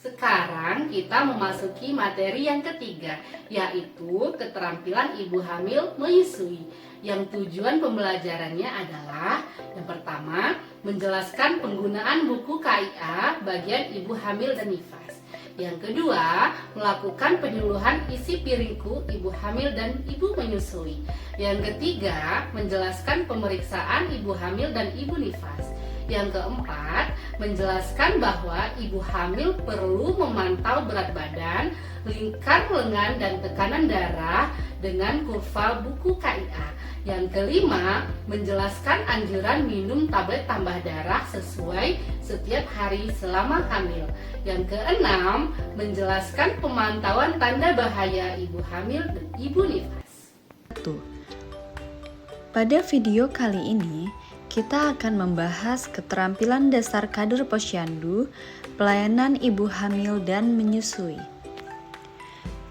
Sekarang kita memasuki materi yang ketiga, yaitu keterampilan ibu hamil menyusui. Yang tujuan pembelajarannya adalah yang pertama, menjelaskan penggunaan buku KIA bagian ibu hamil dan nifas. Yang kedua, melakukan penyuluhan isi piringku ibu hamil dan ibu menyusui. Yang ketiga, menjelaskan pemeriksaan ibu hamil dan ibu nifas. Yang keempat, menjelaskan bahwa ibu hamil perlu memantau berat badan, lingkar lengan dan tekanan darah dengan kurva buku KIA. Yang kelima, menjelaskan anjuran minum tablet tambah darah sesuai setiap hari selama hamil. Yang keenam, menjelaskan pemantauan tanda bahaya ibu hamil dan ibu nifas. Pada video kali ini, kita akan membahas keterampilan dasar kader posyandu, pelayanan ibu hamil dan menyusui.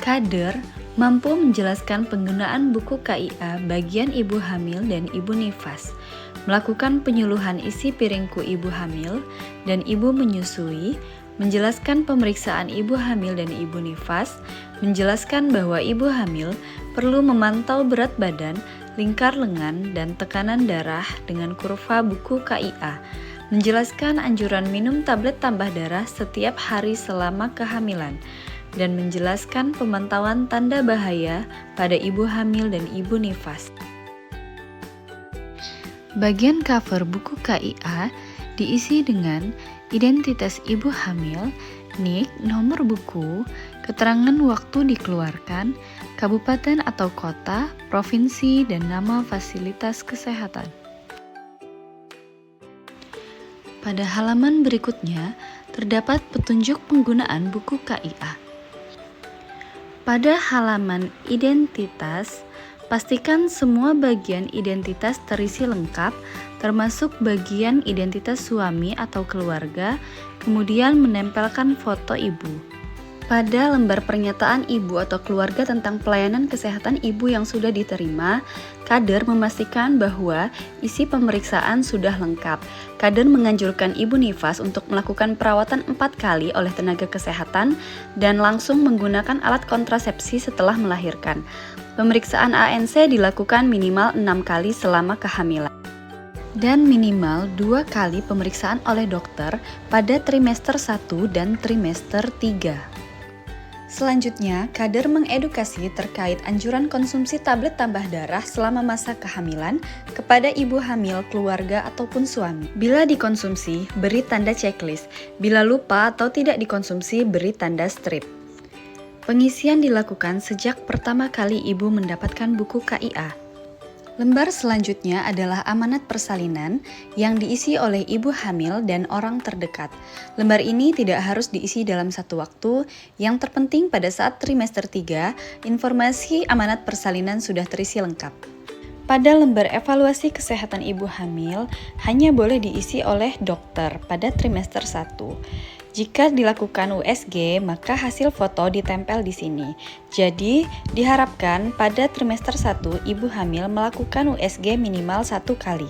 Kader mampu menjelaskan penggunaan buku KIA bagian ibu hamil dan ibu nifas, melakukan penyuluhan isi piringku ibu hamil dan ibu menyusui, menjelaskan pemeriksaan ibu hamil dan ibu nifas, menjelaskan bahwa ibu hamil perlu memantau berat badan, lingkar lengan, dan tekanan darah dengan kurva buku KIA, menjelaskan anjuran minum tablet tambah darah setiap hari selama kehamilan, dan menjelaskan pemantauan tanda bahaya pada ibu hamil dan ibu nifas. Bagian cover buku KIA diisi dengan identitas ibu hamil, NIK, nomor buku, keterangan waktu dikeluarkan, kabupaten atau kota, provinsi, dan nama fasilitas kesehatan. Pada halaman berikutnya, terdapat petunjuk penggunaan buku KIA. Pada halaman identitas, pastikan semua bagian identitas terisi lengkap, termasuk bagian identitas suami atau keluarga, kemudian menempelkan foto ibu. Pada lembar pernyataan ibu atau keluarga tentang pelayanan kesehatan ibu yang sudah diterima, kader memastikan bahwa isi pemeriksaan sudah lengkap. Kader menganjurkan ibu nifas untuk melakukan perawatan 4 kali oleh tenaga kesehatan dan langsung menggunakan alat kontrasepsi setelah melahirkan. Pemeriksaan ANC dilakukan minimal 6 kali selama kehamilan dan minimal 2 kali pemeriksaan oleh dokter pada trimester 1 dan trimester 3. Selanjutnya, kader mengedukasi terkait anjuran konsumsi tablet tambah darah selama masa kehamilan kepada ibu hamil, keluarga, ataupun suami. Bila dikonsumsi, beri tanda checklist. Bila lupa atau tidak dikonsumsi, beri tanda strip. Pengisian dilakukan sejak pertama kali ibu mendapatkan buku KIA. Lembar selanjutnya adalah amanat persalinan yang diisi oleh ibu hamil dan orang terdekat. Lembar ini tidak harus diisi dalam satu waktu. Yang terpenting pada saat trimester 3, informasi amanat persalinan sudah terisi lengkap. Pada lembar evaluasi kesehatan ibu hamil, hanya boleh diisi oleh dokter pada trimester 1. Jika dilakukan USG, maka hasil foto ditempel di sini. Jadi, diharapkan pada trimester 1 ibu hamil melakukan USG minimal 1 kali.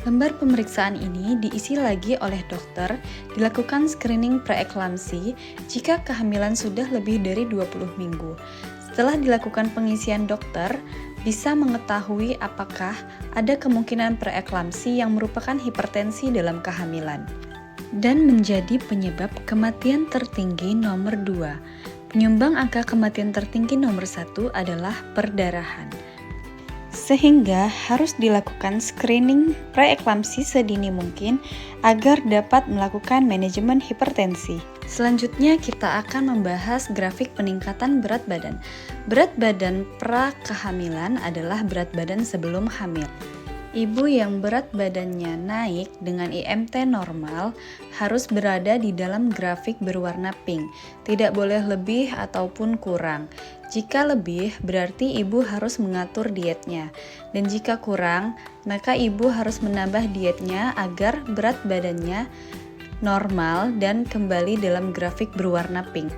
Lembar pemeriksaan ini diisi lagi oleh dokter, dilakukan screening preeklamsi jika kehamilan sudah lebih dari 20 minggu. Setelah dilakukan pengisian dokter, bisa mengetahui apakah ada kemungkinan preeklamsi yang merupakan hipertensi dalam kehamilan dan menjadi penyebab kematian tertinggi nomor 2. Penyumbang angka kematian tertinggi nomor 1 adalah perdarahan. Sehingga harus dilakukan screening preeklamsi sedini mungkin agar dapat melakukan manajemen hipertensi. Selanjutnya kita akan membahas grafik peningkatan berat badan. Berat badan pra-kehamilan adalah berat badan sebelum hamil. Ibu yang berat badannya naik dengan IMT normal harus berada di dalam grafik berwarna pink, tidak boleh lebih ataupun kurang. Jika lebih, berarti ibu harus mengatur dietnya, dan jika kurang, maka ibu harus menambah dietnya agar berat badannya normal dan kembali dalam grafik berwarna pink.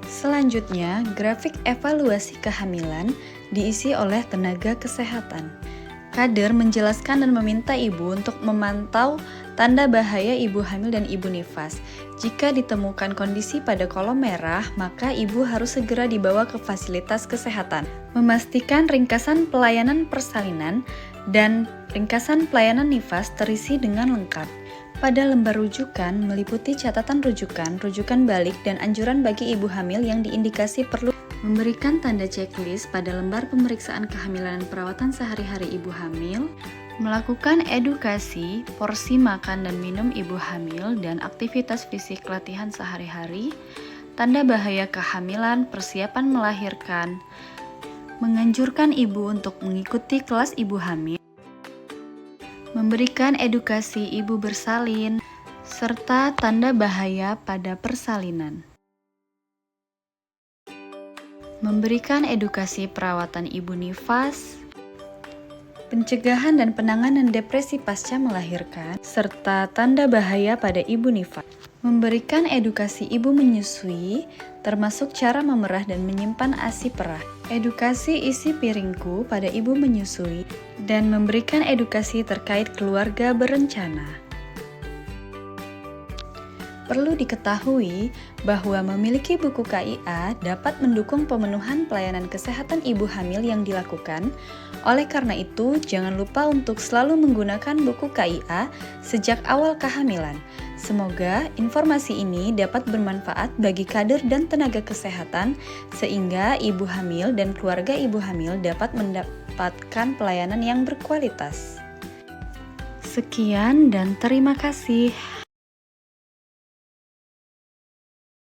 Selanjutnya, grafik evaluasi kehamilan diisi oleh tenaga kesehatan. Kader menjelaskan dan meminta ibu untuk memantau tanda bahaya ibu hamil dan ibu nifas. Jika ditemukan kondisi pada kolom merah, maka ibu harus segera dibawa ke fasilitas kesehatan. Memastikan ringkasan pelayanan persalinan dan ringkasan pelayanan nifas terisi dengan lengkap. Pada lembar rujukan meliputi catatan rujukan, rujukan balik, dan anjuran bagi ibu hamil yang diindikasi perlu memberikan tanda checklist pada lembar pemeriksaan kehamilan dan perawatan sehari-hari ibu hamil, melakukan edukasi, porsi makan dan minum ibu hamil, dan aktivitas fisik latihan sehari-hari, tanda bahaya kehamilan, persiapan melahirkan, menganjurkan ibu untuk mengikuti kelas ibu hamil, memberikan edukasi ibu bersalin, serta tanda bahaya pada persalinan. Memberikan edukasi perawatan ibu nifas, pencegahan dan penanganan depresi pasca melahirkan, serta tanda bahaya pada ibu nifas. Memberikan edukasi ibu menyusui, termasuk cara memerah dan menyimpan ASI perah. Edukasi isi piringku pada ibu menyusui, dan memberikan edukasi terkait keluarga berencana. Perlu diketahui bahwa memiliki buku KIA dapat mendukung pemenuhan pelayanan kesehatan ibu hamil yang dilakukan. Oleh karena itu, jangan lupa untuk selalu menggunakan buku KIA sejak awal kehamilan. Semoga informasi ini dapat bermanfaat bagi kader dan tenaga kesehatan sehingga ibu hamil dan keluarga ibu hamil dapat mendapatkan pelayanan yang berkualitas. Sekian dan terima kasih.